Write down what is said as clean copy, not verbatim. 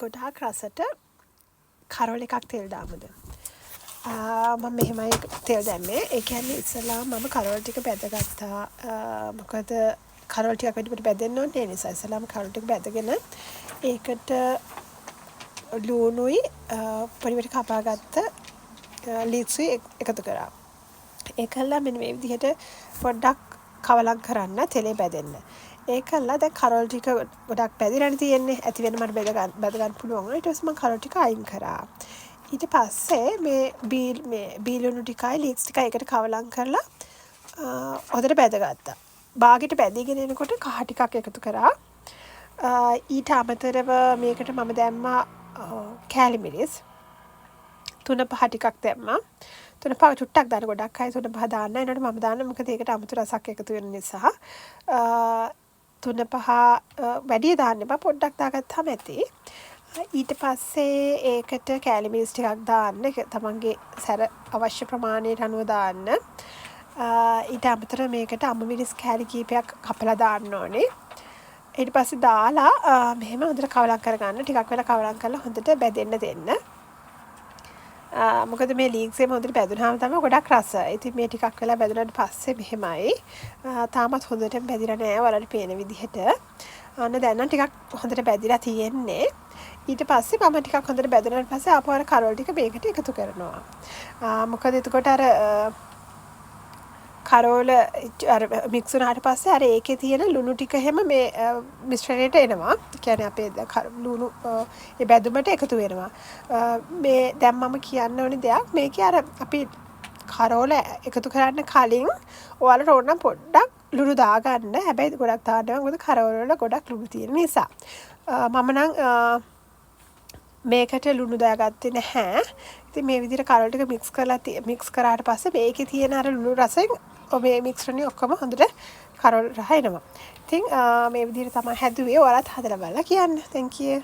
ගොඩාක් රසට කරවල එකක් තෙල් දාමුද. මම මෙහෙමයි තෙල් දැම්මේ. ඒ කියන්නේ ඉස්සලා මම කරවල ටික බැදගත්තා. මොකද කරවල ටිකක් වැඩිපුර බැදෙන්න ඕනේ. ඒ නිසා ඉස්සලාම කරවල ටික බැදගෙන ඒකට ලුණුයි පොඩි කපාගත්ත ලීක්සුයි එකතු කරා. ඒකල්ලා මෙන්න මේ විදිහට පොඩ්ඩක් කවලම් කරන්න තෙලේ බැදෙන්න. ඒකල්ලා දැන් කරවල ටික ගොඩක් බැදිලානේ තියෙන්නේ. ඇති වෙන මට බැද ගන්න පුළුවන්. ඊට පස්සේ මම කරවල ටික අයින් කරා. ඊට පස්සේ මේ බීලුණු ටිකයි ලීක්ස් ටිකයි එකට කවලම් කරලා හොඳට බැදගත්තා. බාගෙට බැදීගෙන එනකොට කහ ටිකක් එකතු කරා. ඊට අමතරව මේකට මම දැම්මා කෑලි මිරිස් 3-5 ටිකක් දැම්මා. 3-5 චුට්ටක් දාන්න, ගොඩක් අය 3-5 දාන්න. ඒනට මම දාන්න මොකද ඒකට අමුතු රසක් එකතු වෙන නිසා. 3-5 වැඩි දාන්න එපා, පොඩ්ඩක් දාගත්තාම ඇති. ඊට පස්සේ ඒකට කෑලි මිරිස් ටිකක් දාන්න. තමන්ගේ සැර අවශ්‍ය ප්‍රමාණයට අනුව දාන්න. ඊට අමතරව මේකට අඹ මිරිස් කෑලි කීපයක් කපලා දාන්න ඕනේ. ඊට පස්සේ දාලා මෙහෙම හොඳට කවලම් කරගන්න. ටිකක් වෙලා කවලම් කරලා හොඳට බැදෙන්න දෙන්න. මොකද මේ ලීක්ස් එකම හොඳට බැදුනහම තමයි ගොඩක් රස. ඉතින් මේ ටිකක් වෙලා බැදුනට පස්සේ මෙහෙමයි. තාමත් හොඳට බැදිලා නෑ ඔයාලට පේන විදිහට. අන්න දැන් නම් ටිකක් හොඳට බැදිලා තියෙන්නේ. ඊට පස්සේ මම ටිකක් හොඳට බැදුනට පස්සේ ආපහු අර කරවල ටික මේකට එකතු කරනවා. මොකද එතකොට අර කරවල අර මික්ස් වුණාට පස්සේ අර ඒකේ තියෙන ලුණු ටික හැම මේ මිශ්‍රණයට එනවා. ඒ කියන්නේ අපේ ලුණු ඒ බැදුමට එකතු වෙනවා. මේ දැන් මම කියන්න ඕනේ දෙයක් මේකේ අර අපි කරවල එකතු කරන්න කලින් ඔයාලට ඕන නම් පොඩ්ඩක් ලුණු දාගන්න. හැබැයි ගොඩක් දාන්න බෑ. මොකද කරවල වල ගොඩක් ලුණු තියෙන නිසා. මම නම් මේකට ලුණු දාගත්තේ නැහැ. ඉතින් මේ විදිහට කරවල ටික මික්ස් කරාට පස්සේ මේකේ තියෙන අර ලුණු රසෙන් ඔබේ මික්ස්රණි ඔක්කොම හොඳට කරවල රහ එනවා. ඉතින් මේ විදිහට තමයි හැදුවේ. ඔයාලත් හදලා බලලා කියන්න. Thank you.